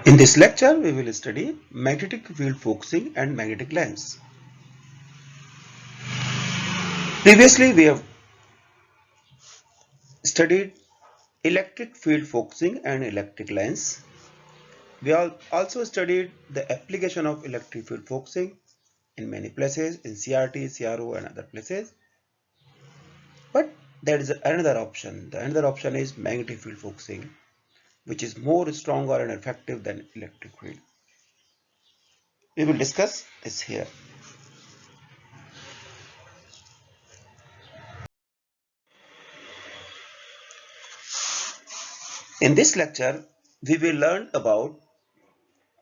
In this lecture, we will study magnetic field focusing and magnetic lens. Previously, we have studied electric field focusing and electric lens. We have also studied the application of electric field focusing in many places, in CRT, CRO and other places. But there is another option. The another option is magnetic field focusing, which is more stronger and effective than electric field. We will discuss this here. In this lecture, we will learn about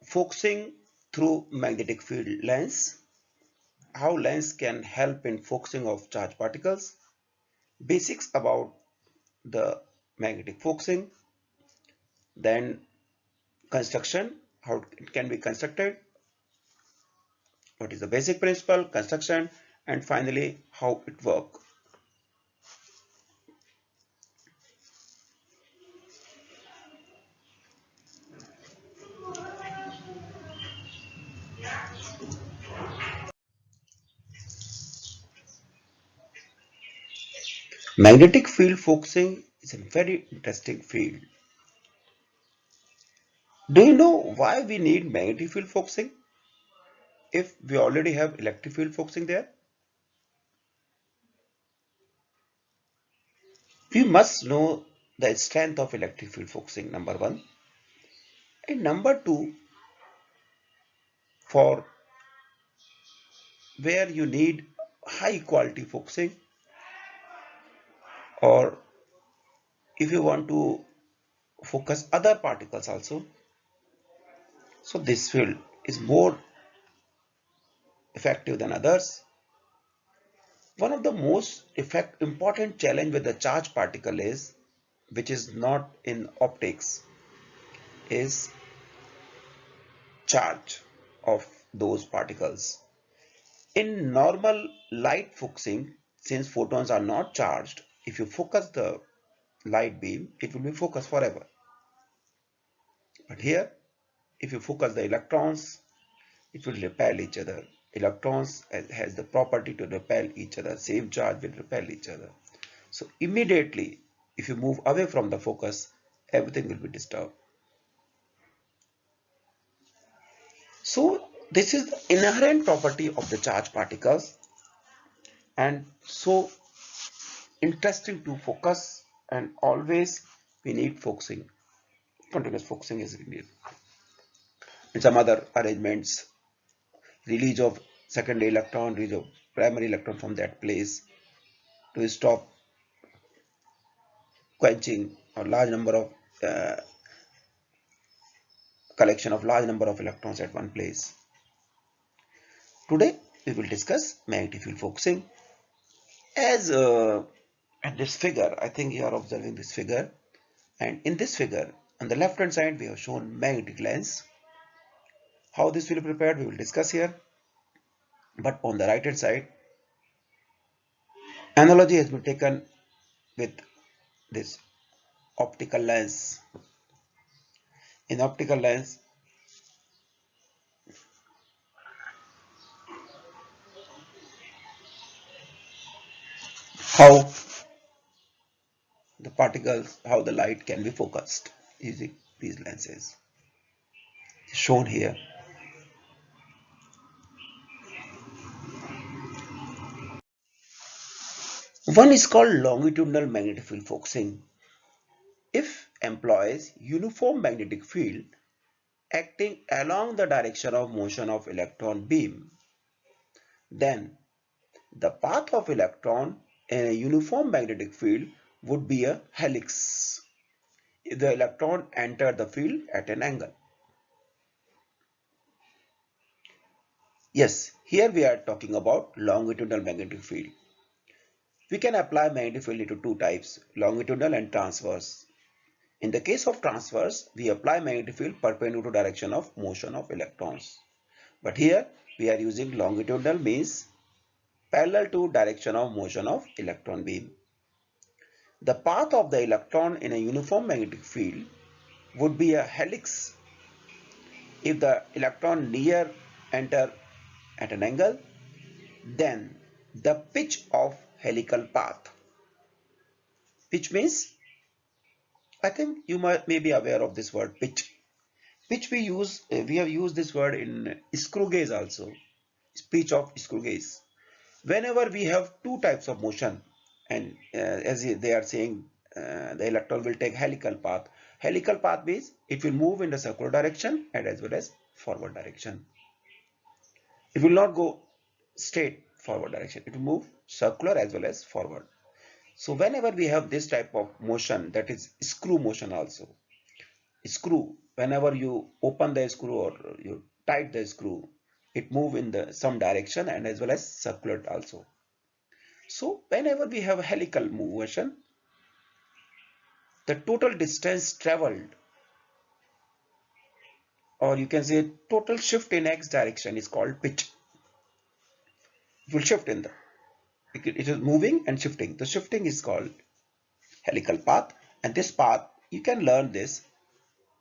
focusing through magnetic field lens, how lens can help in focusing of charged particles, basics about the magnetic focusing, then construction, how it can be constructed, what is the basic principle, construction, and finally how it works. Magnetic field focusing is a very interesting field. Do you know why we need magnetic field focusing if we already have electric field focusing there? We must know the strength of electric field focusing, number one. And number two, for where you need high quality focusing, or if you want to focus other particles also, so this field is more effective than others. One of the most important challenge with the charged particle is, which is not in optics, is charge of those particles. In normal light focusing, since photons are not charged, if you focus the light beam, it will be focused forever. But here, if you focus the electrons, it will repel each other. Electrons has the property to repel each other. Same charge will repel each other. So immediately, if you move away from the focus, everything will be disturbed. So this is the inherent property of the charged particles, and so interesting to focus, and always we need focusing. Continuous focusing is needed. In some other arrangements, release of secondary electron, release of primary electron from that place to stop quenching a large number of collection of large number of electrons at one place. Today we will discuss magnetic field focusing. As at this figure, I think you are observing this figure, and in this figure on the left hand side we have shown magnetic lens. How this will be prepared we will discuss here, but on the right hand side analogy has been taken with this optical lens. In optical lens, how the particles, how the light can be focused using these lenses shown here. One is called longitudinal magnetic field focusing. If employs uniform magnetic field acting along the direction of motion of electron beam, then the path of electron in a uniform magnetic field would be a helix if the electron entered the field at an angle. Yes, here we are talking about longitudinal magnetic field. We can apply magnetic field into two types, longitudinal and transverse. In the case of transverse, we apply magnetic field perpendicular to direction of motion of electrons. But here we are using longitudinal, means parallel to direction of motion of electron beam. The path of the electron in a uniform magnetic field would be a helix If the electron near enter at an angle, then the pitch of helical path, which means, I think you may be aware of this word pitch, which we have used this word in screw gauge also, pitch of screw gauge. Whenever we have two types of motion, and as they are saying, the electron will take helical path. Helical path means it will move in the circular direction and as well as forward direction. It will not go straight forward direction. It will move circular as well as forward. So whenever we have this type of motion, that is screw motion also. Screw, whenever you open the screw or you tight the screw, it move in the some direction and as well as circular also. So whenever we have a helical motion, the total distance traveled, or you can say total shift in x direction, is called pitch. It will shift in the, it is moving and shifting. The shifting is called helical path, and this path you can learn this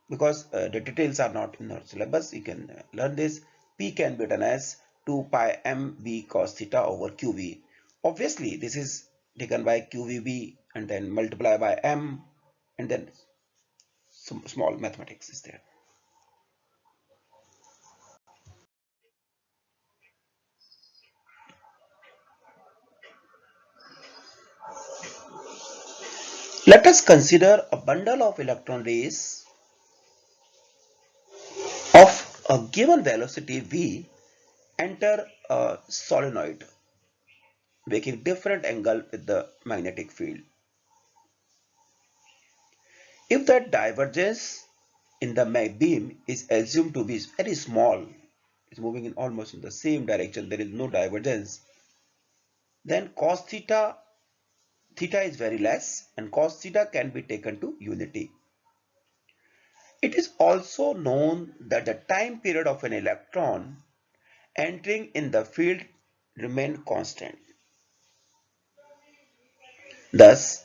because the details are not in our syllabus. You can learn this. P can be written as 2 pi mv cos theta over qv. Obviously this is taken by qvb and then multiply by m, and then some small mathematics is there. Let us consider a bundle of electron rays of a given velocity v enter a solenoid, making different angle with the magnetic field. If the divergence in the beam is assumed to be very small, it's moving in almost in the same direction, there is no divergence, then cos theta is very less, and cos theta can be taken to unity. It is also known that the time period of an electron entering in the field remain constant. Thus,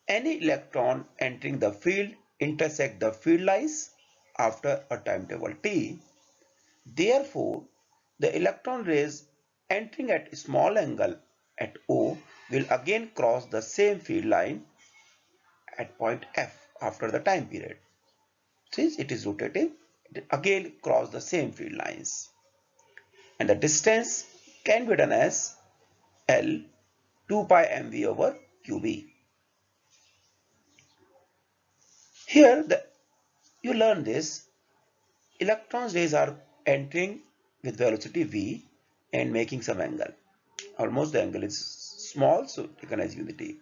any electron entering the field intersect the field lines after a timetable t. Therefore, the electron rays entering at a small angle at O will again cross the same field line at point F after the time period. Since it is rotating, it again cross the same field lines. And the distance can be done as L 2 pi mv over qb. Here you learn this. Electron rays are entering with velocity v and making some angle. Almost the angle is small, so taken as unity.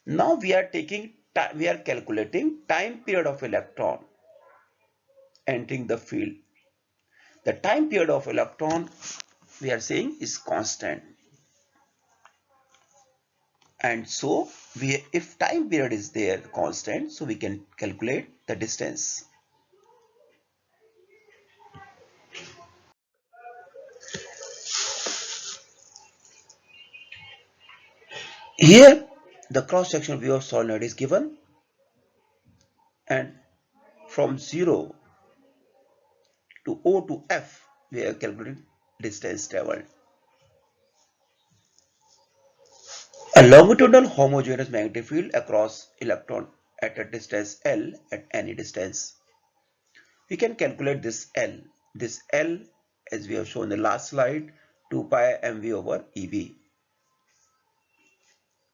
Now we are calculating time period of electron entering the field. The time period of electron we are saying is constant, and so if time period is there constant, so we can calculate the distance. Here the cross sectional view of solenoid is given, and from 0 to O to F we are calculating distance traveled. A longitudinal homogeneous magnetic field across electron at a distance L at any distance. We can calculate this L. This L, as we have shown in the last slide, 2 pi mv over EV.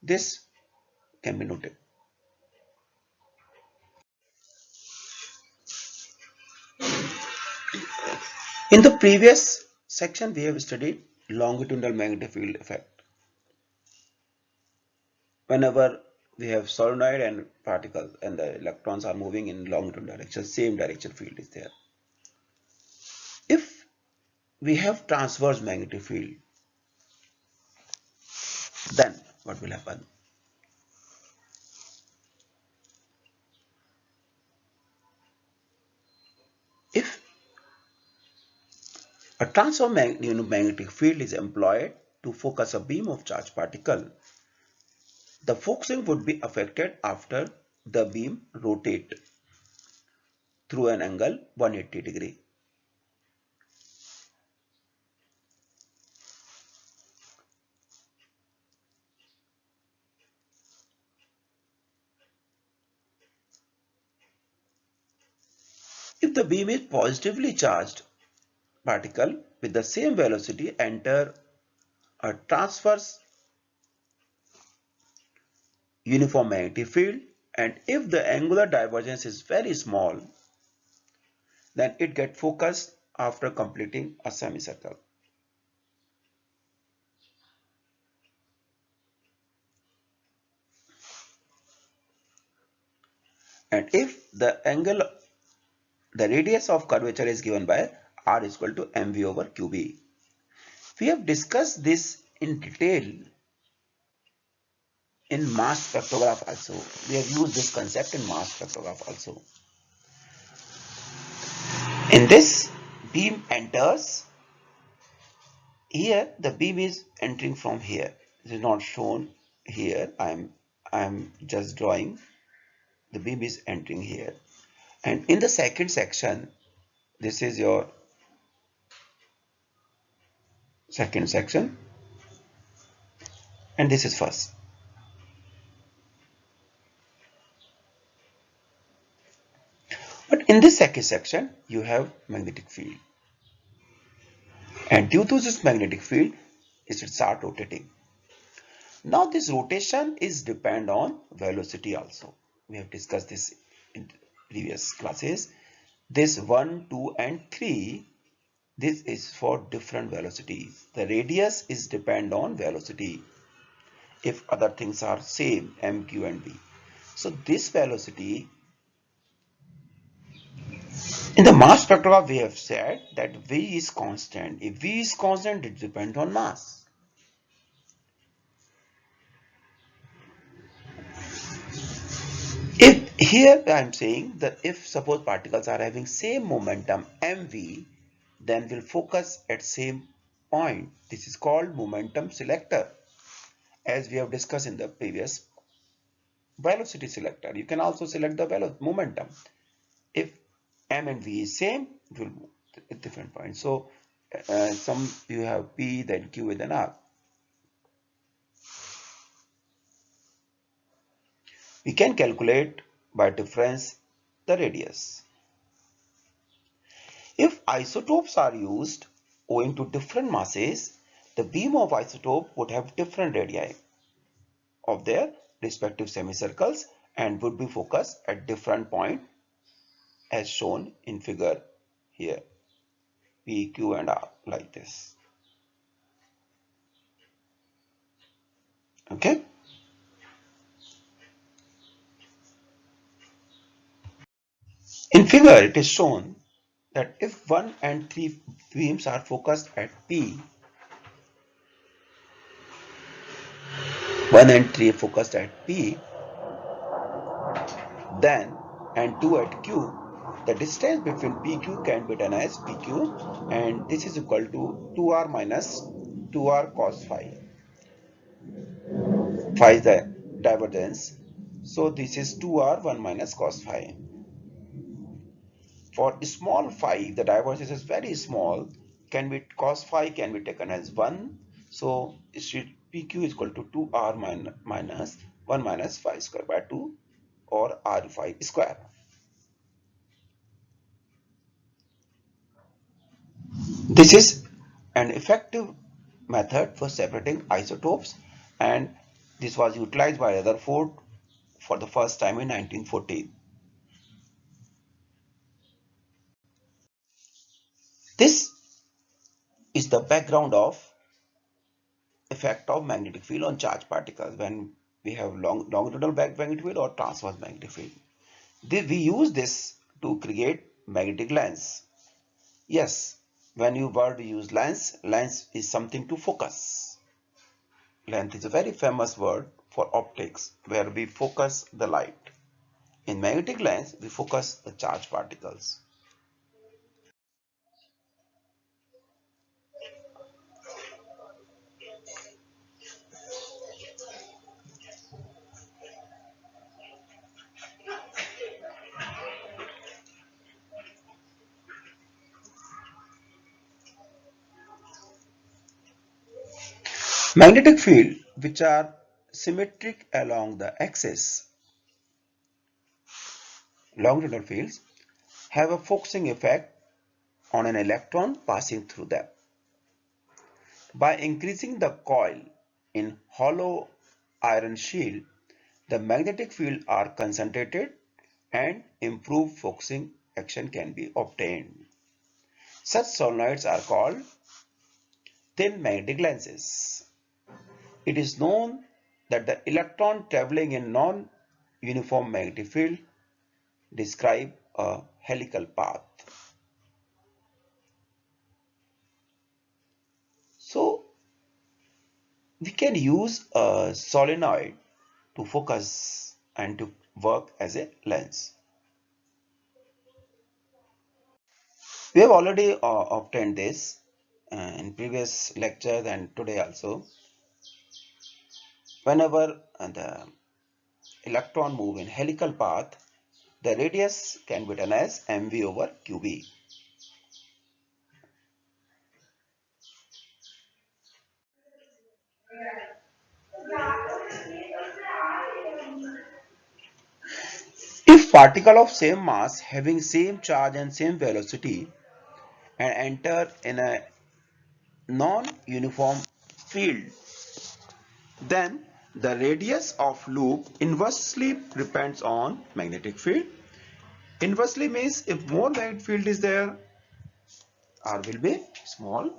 This can be noted. In the previous section, we have studied longitudinal magnetic field effect. Whenever we have solenoid and particle and the electrons are moving in longitudinal direction, same direction field is there. If we have transverse magnetic field, then what will happen? If a transverse magnetic field is employed to focus a beam of charged particle, the focusing would be affected after the beam rotate through an angle 180 degree. If the beam is positively charged, particle with the same velocity enter a transverse uniform magnetic field, and if the angular divergence is very small, then it gets focused after completing a semicircle. And if the radius of curvature is given by r is equal to mv over qb. We have discussed this in detail in mass spectrograph also. We have used this concept in mass spectrograph also. In this, beam enters here. The beam is entering from here. It is not shown here. I'm just drawing. The beam is entering here, and in the second section, this is your second section, and this is first. But in this second section, you have magnetic field, and due to this magnetic field, it should start rotating. Now this rotation is depend on velocity also. We have discussed this in previous classes. This 1, 2 and 3, this is for different velocities. The radius is depend on velocity. If other things are same, m, q and v. So this velocity, in the mass spectrograph we have said that v is constant. If v is constant, it depends on mass. If here I am saying that if suppose particles are having same momentum mv, then we'll focus at same point. This is called momentum selector, as we have discussed in the previous velocity selector. You can also select the momentum. If m and v is same, it will move at different points. So some you have p, then q, then r. We can calculate by difference the radius. If isotopes are used owing to different masses, the beam of isotope would have different radii of their respective semicircles and would be focused at different point as shown in figure here, P, Q and R, like this. Okay. In figure it is shown that if 1 and 3 beams are focused at P, 1 and 3 focused at P, then and 2 at Q, the distance between PQ can be done as PQ, and this is equal to 2R minus 2R cos phi. Phi is the divergence, so this is 2R 1 minus cos phi. For small phi, the divergence is very small, can be cos phi can be taken as 1, so it should PQ is equal to 2R minus 1 minus phi square by 2, or R phi square. This is an effective method for separating isotopes, and this was utilized by Rutherford for the first time in 1914. This is the background of effect of magnetic field on charged particles when we have longitudinal magnetic field or transverse magnetic field. We use this to create magnetic lens. Yes, when you use lens, lens is something to focus. Lens is a very famous word for optics where we focus the light. In magnetic lens, we focus the charged particles. Magnetic field which are symmetric along the axis, longitudinal fields, have a focusing effect on an electron passing through them. By increasing the coil in hollow iron shield, the magnetic field are concentrated and improved focusing action can be obtained. Such solenoids are called thin magnetic lenses. It is known that the electron traveling in non-uniform magnetic field describe a helical path. So we can use a solenoid to focus and to work as a lens. We have already obtained this in previous lectures and today also. Whenever the electron move in helical path, the radius can be written as mv over qb. If particle of same mass having same charge and same velocity and enter in a non-uniform field, then the radius of loop inversely depends on magnetic field. Inversely means if more magnetic field is there, R will be small,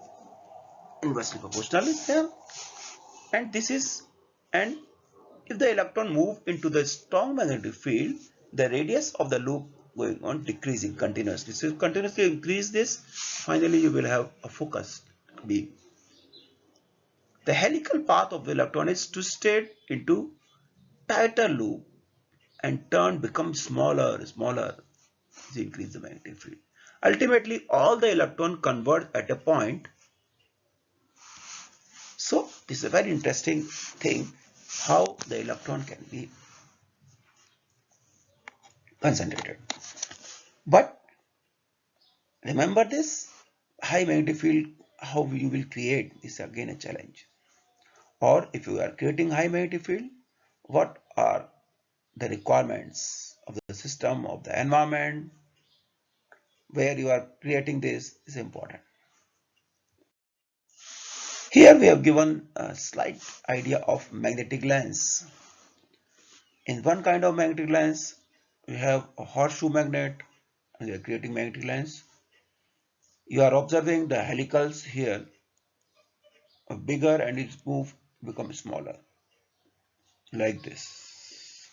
inversely proportional is there, and this is, and if the electron move into the strong magnetic field, the radius of the loop going on decreasing continuously. So continuously increase this, finally you will have a focused beam. The helical path of the electron is twisted into tighter loop and turn become smaller to increase the magnetic field. Ultimately, all the electron converge at a point. So this is a very interesting thing, how the electron can be concentrated. But remember this, high magnetic field, how you will create is again a challenge. Or if you are creating high magnetic field, what are the requirements of the system, of the environment, where you are creating this is important. Here we have given a slight idea of magnetic lens. In one kind of magnetic lens, we have a horseshoe magnet and we are creating magnetic lens. You are observing the helicals here are bigger and its move become smaller like this.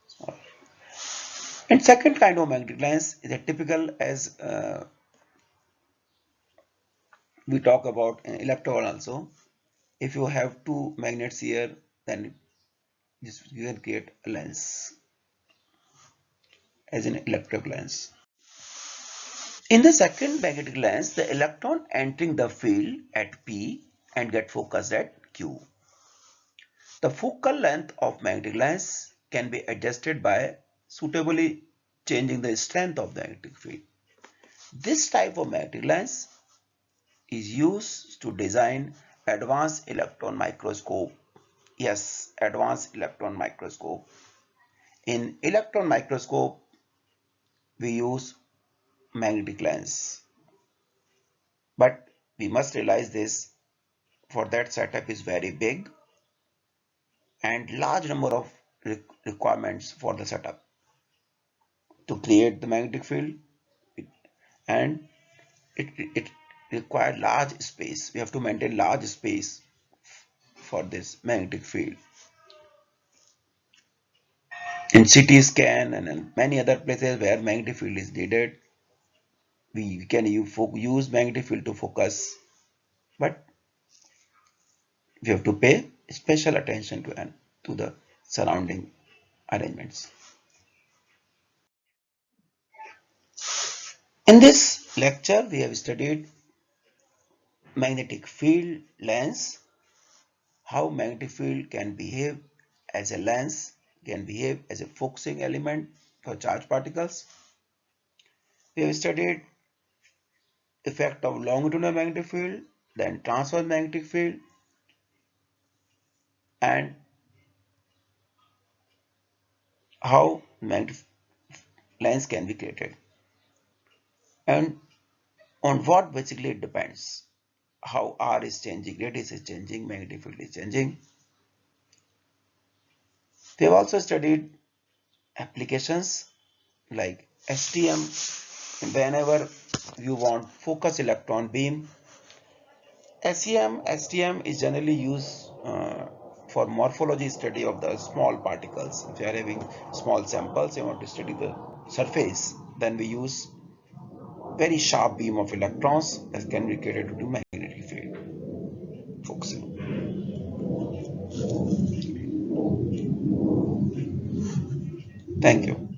Smaller. And second kind of magnetic lens is a typical as we talk about in electron also. If you have two magnets here, then you can create a lens as an electric lens. In the second magnetic lens, the electron entering the field at P and get focused at Q. The focal length of magnetic lens can be adjusted by suitably changing the strength of the magnetic field. This type of magnetic lens is used to design advanced electron microscope. Yes, advanced electron microscope. In electron microscope, we use magnetic lens. But we must realize this, for that setup is very big and large number of requirements for the setup to create the magnetic field, and it requires large space. We have to maintain large space for this magnetic field. In CT scan and in many other places where magnetic field is needed, we can use magnetic field to focus, but we have to pay special attention to the surrounding arrangements. In this lecture, we have studied magnetic field lens, how magnetic field can behave as a lens, can behave as a focusing element for charged particles. We have studied effect of longitudinal magnetic field, then transverse magnetic field, and how lens can be created. And on what basically it depends. How R is changing, radius is changing, magnetic field is changing. They have also studied applications like STM. Whenever you want focus electron beam, STM is generally used for morphology study of the small particles. If you are having small samples, you want to study the surface, then we use very sharp beam of electrons that can be created to do magnetic field focusing. Thank you.